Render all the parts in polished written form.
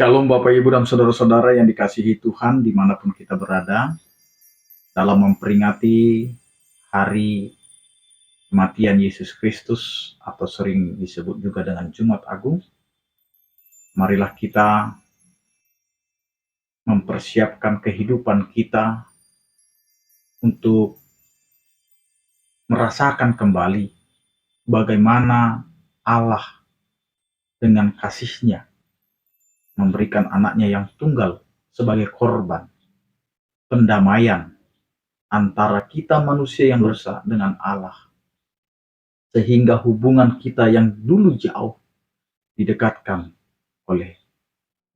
Shalom Bapak Ibu dan Saudara-saudara yang dikasihi Tuhan dimanapun kita berada. Dalam memperingati hari kematian Yesus Kristus atau sering disebut juga dengan Jumat Agung, marilah kita mempersiapkan kehidupan kita untuk merasakan kembali bagaimana Allah dengan kasih-Nya memberikan anaknya yang tunggal sebagai korban pendamaian antara kita manusia yang berdosa dengan Allah, sehingga hubungan kita yang dulu jauh didekatkan oleh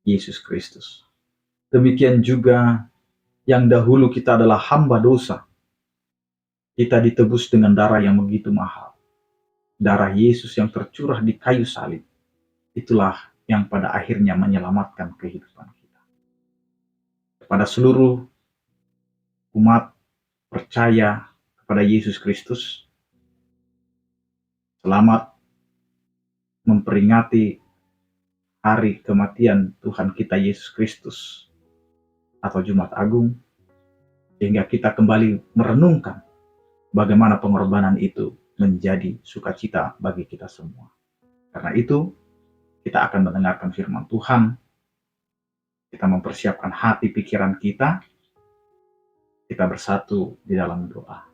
Yesus Kristus. Demikian juga yang dahulu kita adalah hamba dosa, kita ditebus dengan darah yang begitu mahal. Darah Yesus yang tercurah di kayu salib, itulah yang pada akhirnya menyelamatkan kehidupan kita. Kepada seluruh umat percaya kepada Yesus Kristus, selamat memperingati hari kematian Tuhan kita Yesus Kristus atau Jumat Agung, sehingga kita kembali merenungkan bagaimana pengorbanan itu menjadi sukacita bagi kita semua. Karena itu, kita akan mendengarkan firman Tuhan, kita mempersiapkan hati pikiran kita bersatu di dalam doa.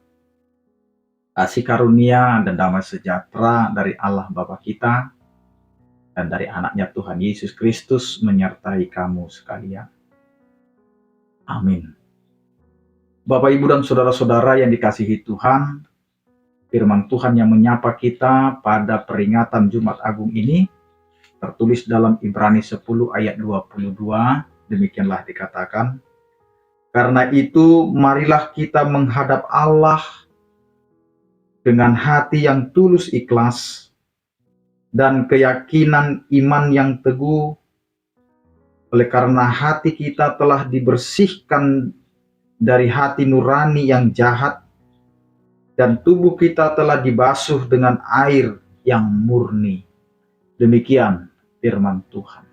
Kasih karunia dan damai sejahtera dari Allah Bapa kita dan dari anaknya Tuhan Yesus Kristus menyertai kamu sekalian. Amin. Bapak, Ibu, dan Saudara-saudara yang dikasihi Tuhan, firman Tuhan yang menyapa kita pada peringatan Jumat Agung ini tertulis dalam Ibrani 10 ayat 22, demikianlah dikatakan, karena itu marilah kita menghadap Allah dengan hati yang tulus ikhlas dan keyakinan iman yang teguh, oleh karena hati kita telah dibersihkan dari hati nurani yang jahat dan tubuh kita telah dibasuh dengan air yang murni. Demikian firman Tuhan.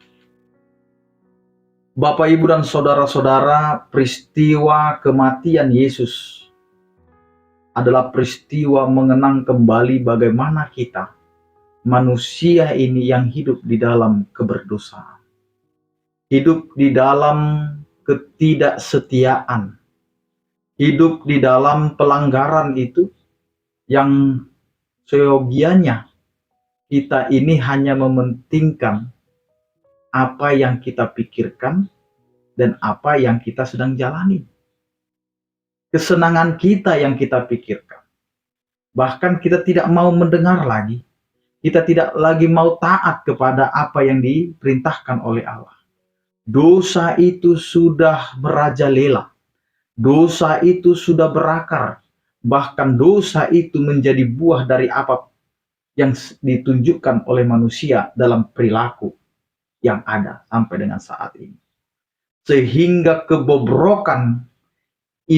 Bapak, Ibu, dan Saudara-saudara, peristiwa kematian Yesus adalah peristiwa mengenang kembali bagaimana kita, manusia ini yang hidup di dalam keberdosaan, hidup di dalam ketidaksetiaan, hidup di dalam pelanggaran itu yang seyogianya kita ini hanya mementingkan apa yang kita pikirkan dan apa yang kita sedang jalani. Kesenangan kita yang kita pikirkan. Bahkan kita tidak mau mendengar lagi. Kita tidak lagi mau taat kepada apa yang diperintahkan oleh Allah. Dosa itu sudah merajalela. Dosa itu sudah berakar. Bahkan dosa itu menjadi buah dari apa yang ditunjukkan oleh manusia dalam perilaku yang ada sampai dengan saat ini. Sehingga kebobrokan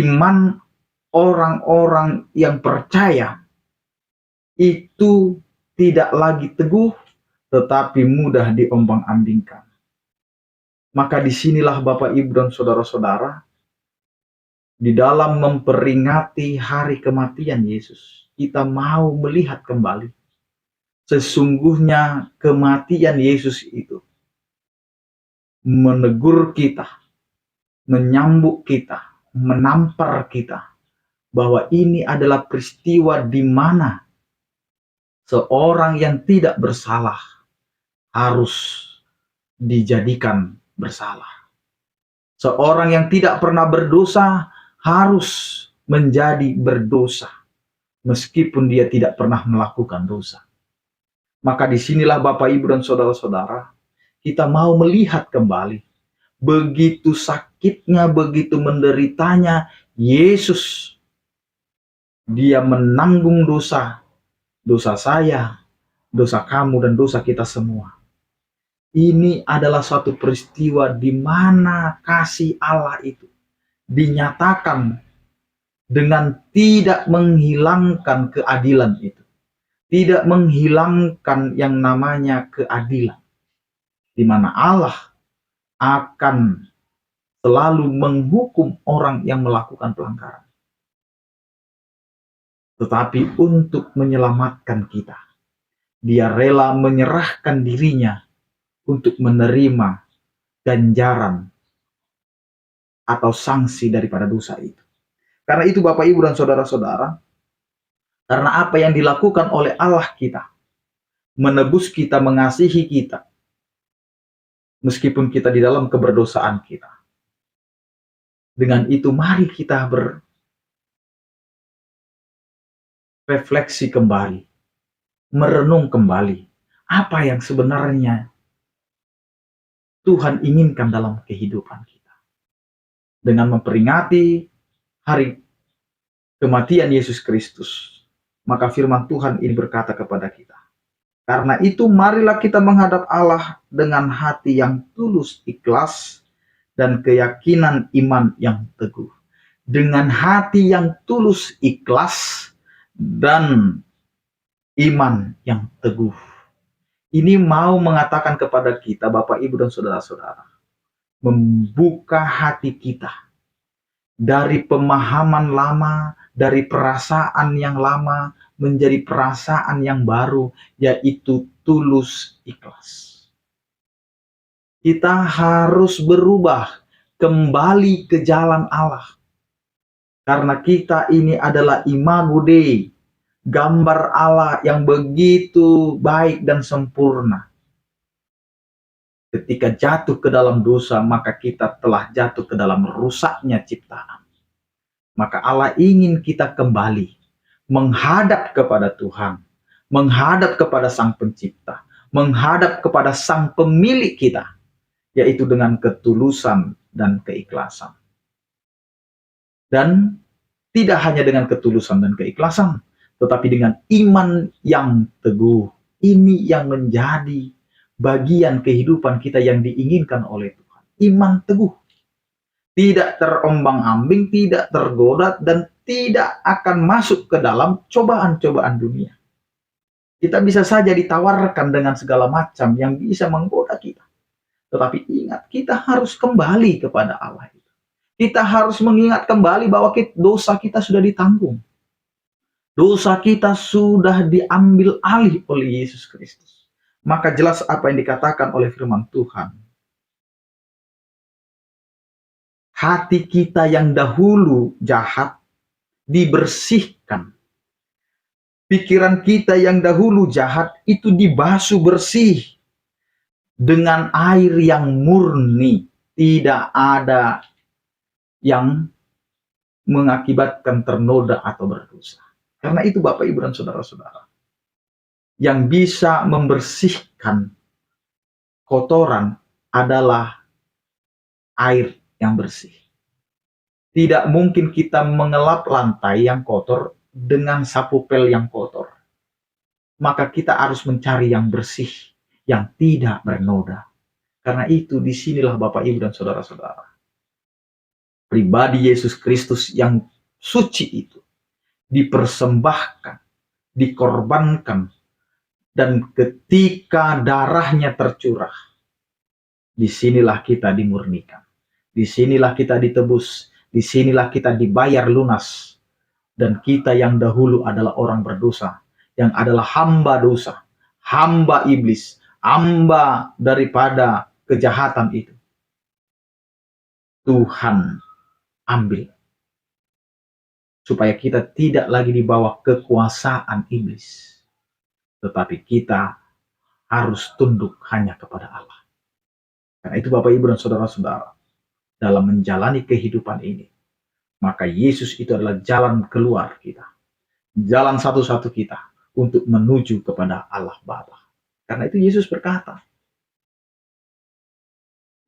iman orang-orang yang percaya itu tidak lagi teguh, tetapi mudah diombang-ambingkan. Maka disinilah Bapak, Ibu, dan Saudara-saudara, di dalam memperingati hari kematian Yesus, kita mau melihat kembali sesungguhnya kematian Yesus itu menegur kita, menyambut kita, menampar kita, bahwa ini adalah peristiwa di mana seorang yang tidak bersalah harus dijadikan bersalah. Seorang yang tidak pernah berdosa harus menjadi berdosa, meskipun dia tidak pernah melakukan dosa. Maka disinilah Bapak, Ibu, dan Saudara-saudara, kita mau melihat kembali begitu sakitnya, begitu menderitanya Yesus. Dia menanggung dosa saya, dosa kamu, dan dosa kita semua. Ini adalah suatu peristiwa di mana kasih Allah itu dinyatakan dengan tidak menghilangkan keadilan itu. Tidak menghilangkan yang namanya keadilan. Di mana Allah akan selalu menghukum orang yang melakukan pelanggaran. Tetapi untuk menyelamatkan kita, Dia rela menyerahkan dirinya untuk menerima ganjaran atau sanksi daripada dosa itu. Karena itu Bapak, Ibu, dan saudara-saudara, karena apa yang dilakukan oleh Allah kita, menebus kita, mengasihi kita, meskipun kita di dalam keberdosaan kita. Dengan itu mari kita berefleksi kembali, merenung kembali apa yang sebenarnya Tuhan inginkan dalam kehidupan kita. Dengan memperingati hari kematian Yesus Kristus, maka firman Tuhan ini berkata kepada kita, karena itu marilah kita menghadap Allah dengan hati yang tulus, ikhlas, dan keyakinan iman yang teguh. Dengan hati yang tulus, ikhlas, dan iman yang teguh. Ini mau mengatakan kepada kita, Bapak, Ibu, dan saudara-saudara, membuka hati kita dari pemahaman lama, dari perasaan yang lama, menjadi perasaan yang baru, yaitu tulus, ikhlas. Kita harus berubah kembali ke jalan Allah. Karena kita ini adalah imago Dei, gambar Allah yang begitu baik dan sempurna. Ketika jatuh ke dalam dosa, maka kita telah jatuh ke dalam rusaknya ciptaan. Maka Allah ingin kita kembali menghadap kepada Tuhan, menghadap kepada Sang Pencipta, menghadap kepada Sang Pemilik kita, yaitu dengan ketulusan dan keikhlasan. Dan tidak hanya dengan ketulusan dan keikhlasan, tetapi dengan iman yang teguh. Ini yang menjadi bagian kehidupan kita yang diinginkan oleh Tuhan. Iman teguh. Tidak terombang-ambing, tidak tergoda, dan tidak akan masuk ke dalam cobaan-cobaan dunia. Kita bisa saja ditawarkan dengan segala macam yang bisa menggoda kita. Tetapi ingat, kita harus kembali kepada Allah. Kita harus mengingat kembali bahwa dosa kita sudah ditanggung. Dosa kita sudah diambil alih oleh Yesus Kristus. Maka jelas apa yang dikatakan oleh firman Tuhan. Hati kita yang dahulu jahat dibersihkan. Pikiran kita yang dahulu jahat itu dibasuh bersih dengan air yang murni. Tidak ada yang mengakibatkan ternoda atau berdosa. Karena itu Bapak, Ibu, dan saudara-saudara, yang bisa membersihkan kotoran adalah air yang bersih. Tidak mungkin kita mengelap lantai yang kotor dengan sapu pel yang kotor. Maka kita harus mencari yang bersih, yang tidak bernoda. Karena itu disinilah Bapak, Ibu, dan saudara-saudara, pribadi Yesus Kristus yang suci itu dipersembahkan, dikorbankan, dan ketika darahnya tercurah, disinilah kita dimurnikan, disinilah kita ditebus, disinilah kita dibayar lunas, dan kita yang dahulu adalah orang berdosa, yang adalah hamba dosa, hamba iblis, hamba daripada kejahatan itu, Tuhan ambil, supaya kita tidak lagi di bawah kekuasaan iblis, tetapi kita harus tunduk hanya kepada Allah. Karena itu Bapak, Ibu, dan saudara-saudara, dalam menjalani kehidupan ini, maka Yesus itu adalah jalan keluar kita, jalan satu-satu kita untuk menuju kepada Allah Bapa. Karena itu Yesus berkata,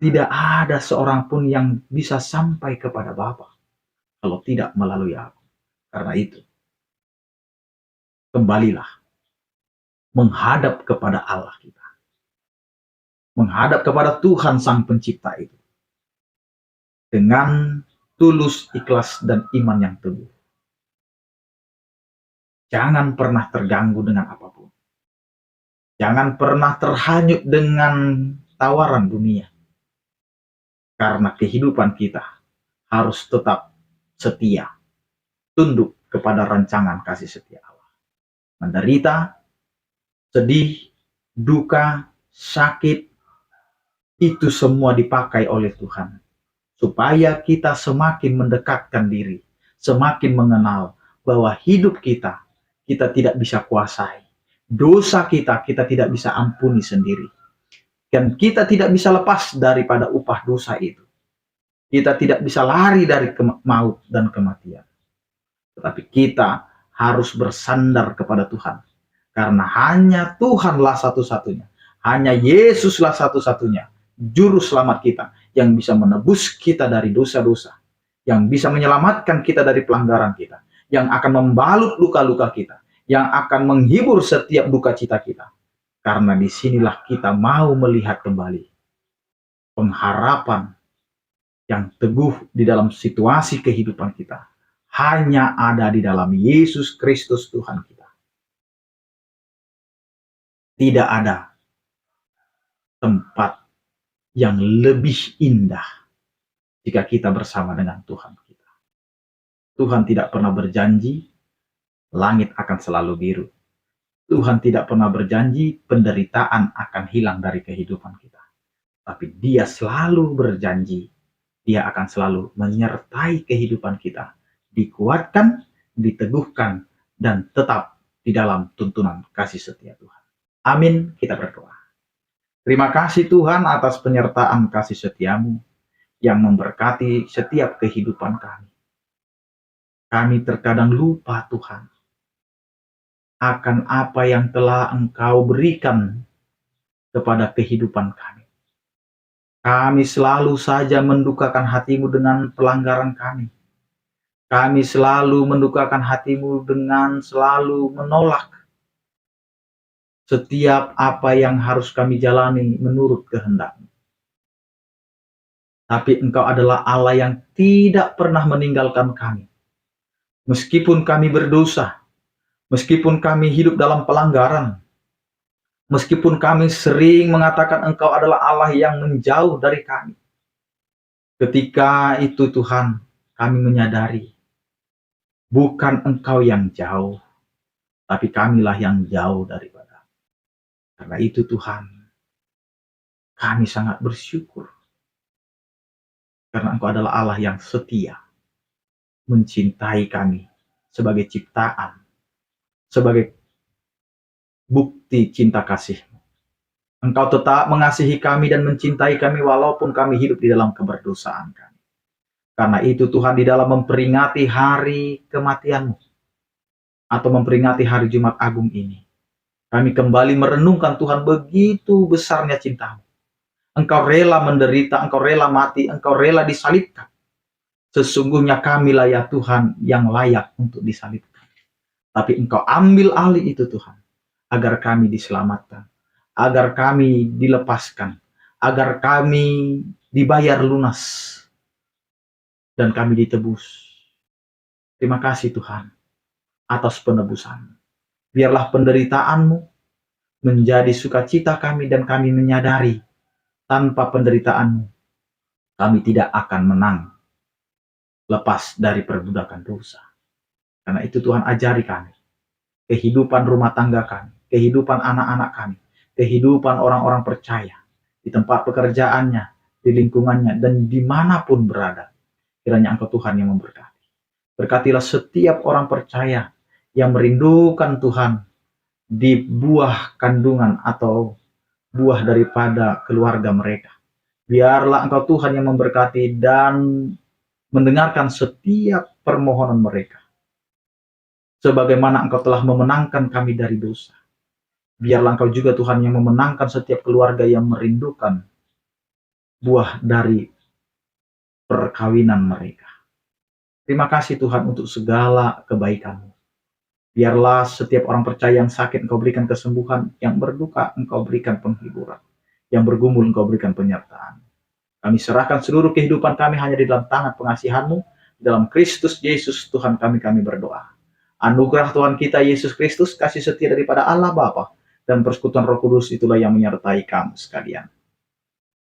tidak ada seorang pun yang bisa sampai kepada Bapa kalau tidak melalui aku. Karena itu, kembalilah menghadap kepada Allah kita, menghadap kepada Tuhan Sang Pencipta itu, dengan tulus, ikhlas, dan iman yang teguh. Jangan pernah terganggu dengan apapun. Jangan pernah terhanyut dengan tawaran dunia. Karena kehidupan kita harus tetap setia, tunduk kepada rancangan kasih setia Allah. Menderita, sedih, duka, sakit, itu semua dipakai oleh Tuhan. Supaya kita semakin mendekatkan diri, semakin mengenal bahwa hidup kita tidak bisa kuasai. Dosa kita tidak bisa ampuni sendiri. Dan kita tidak bisa lepas daripada upah dosa itu. Kita tidak bisa lari dari maut dan kematian. Tetapi kita harus bersandar kepada Tuhan. Karena hanya Tuhanlah satu-satunya. Hanya Yesuslah satu-satunya juru selamat kita yang bisa menebus kita dari dosa-dosa. Yang bisa menyelamatkan kita dari pelanggaran kita. Yang akan membalut luka-luka kita. Yang akan menghibur setiap duka cita kita. Karena disinilah kita mau melihat kembali pengharapan yang teguh di dalam situasi kehidupan kita hanya ada di dalam Yesus Kristus Tuhan kita. Tidak ada tempat yang lebih indah jika kita bersama dengan Tuhan kita. Tuhan tidak pernah berjanji langit akan selalu biru. Tuhan tidak pernah berjanji penderitaan akan hilang dari kehidupan kita. Tapi Dia selalu berjanji, Dia akan selalu menyertai kehidupan kita, dikuatkan, diteguhkan, dan tetap di dalam tuntunan kasih setia Tuhan. Amin, kita berdoa. Terima kasih Tuhan atas penyertaan kasih setiamu yang memberkati setiap kehidupan kami. Kami terkadang lupa Tuhan akan apa yang telah Engkau berikan kepada kehidupan kami. Kami selalu saja mendukakan hati-Mu dengan pelanggaran kami. Kami selalu mendukakan hati-Mu dengan selalu menolak setiap apa yang harus kami jalani menurut kehendak-Mu. Tapi Engkau adalah Allah yang tidak pernah meninggalkan kami. Meskipun kami berdosa, meskipun kami hidup dalam pelanggaran, meskipun kami sering mengatakan Engkau adalah Allah yang menjauh dari kami. Ketika itu Tuhan, kami menyadari, bukan Engkau yang jauh, tapi kamilah yang jauh daripada. Karena itu Tuhan, kami sangat bersyukur. Karena Engkau adalah Allah yang setia, mencintai kami sebagai ciptaan, sebagai bukti cinta kasih-Mu. Engkau tetap mengasihi kami dan mencintai kami walaupun kami hidup di dalam keberdosaan kami. Karena itu Tuhan, di dalam memperingati hari kematian-Mu atau memperingati hari Jumat Agung ini, kami kembali merenungkan Tuhan begitu besarnya cinta-Mu. Engkau rela menderita, Engkau rela mati, Engkau rela disalibkan. Sesungguhnya kamilah ya Tuhan yang layak untuk disalibkan. Tapi Engkau ambil alih itu Tuhan, agar kami diselamatkan, agar kami dilepaskan, agar kami dibayar lunas, dan kami ditebus. Terima kasih Tuhan atas penebusan. Biarlah penderitaan-Mu menjadi sukacita kami dan kami menyadari tanpa penderitaan-Mu kami tidak akan menang lepas dari perbudakan dosa. Karena itu Tuhan, ajari kami kehidupan rumah tangga kami, kehidupan anak-anak kami, kehidupan orang-orang percaya di tempat pekerjaannya, di lingkungannya, dan dimanapun berada. Kiranya Engkau Tuhan yang memberkati. Berkatilah setiap orang percaya yang merindukan Tuhan di buah kandungan atau buah daripada keluarga mereka. Biarlah Engkau Tuhan yang memberkati dan mendengarkan setiap permohonan mereka. Sebagaimana Engkau telah memenangkan kami dari dosa, biarlah Engkau juga Tuhan yang memenangkan setiap keluarga yang merindukan buah dari perkawinan mereka. Terima kasih Tuhan untuk segala kebaikan-Mu. Biarlah setiap orang percaya yang sakit Engkau berikan kesembuhan, yang berduka Engkau berikan penghiburan, yang bergumul Engkau berikan penyertaan. Kami serahkan seluruh kehidupan kami hanya di dalam tangan pengasihan-Mu, dalam Kristus Yesus Tuhan kami berdoa. Anugerah Tuhan kita Yesus Kristus, kasih setia daripada Allah Bapa, dan persekutuan Roh Kudus itulah yang menyertai kamu sekalian.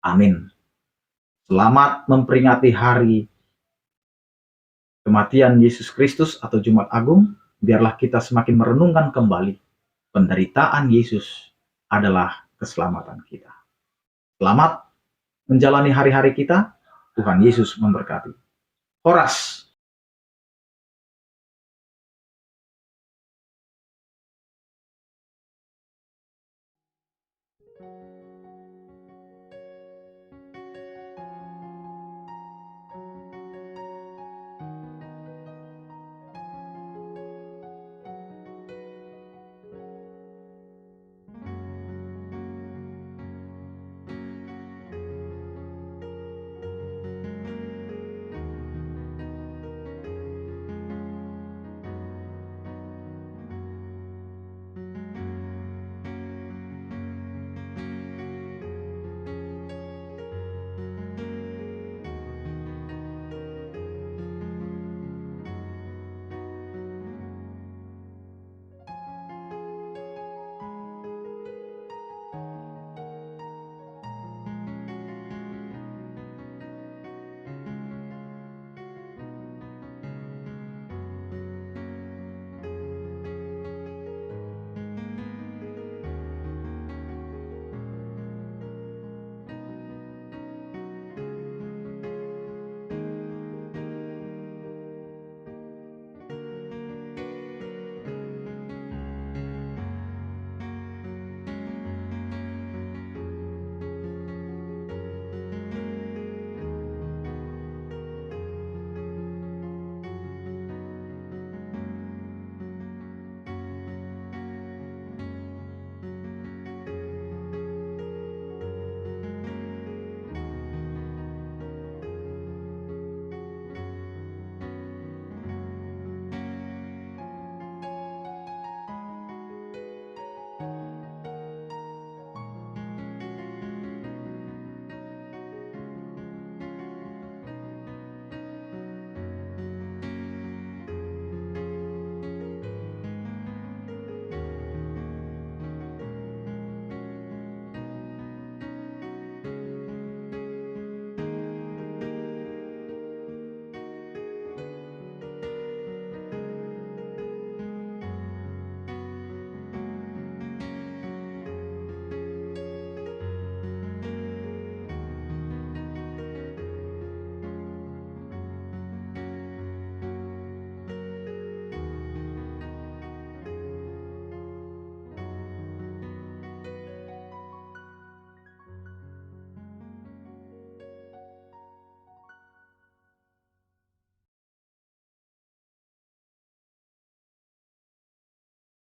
Amin. Selamat memperingati hari kematian Yesus Kristus atau Jumat Agung. Biarlah kita semakin merenungkan kembali penderitaan Yesus adalah keselamatan kita. Selamat menjalani hari-hari kita. Tuhan Yesus memberkati. Horas.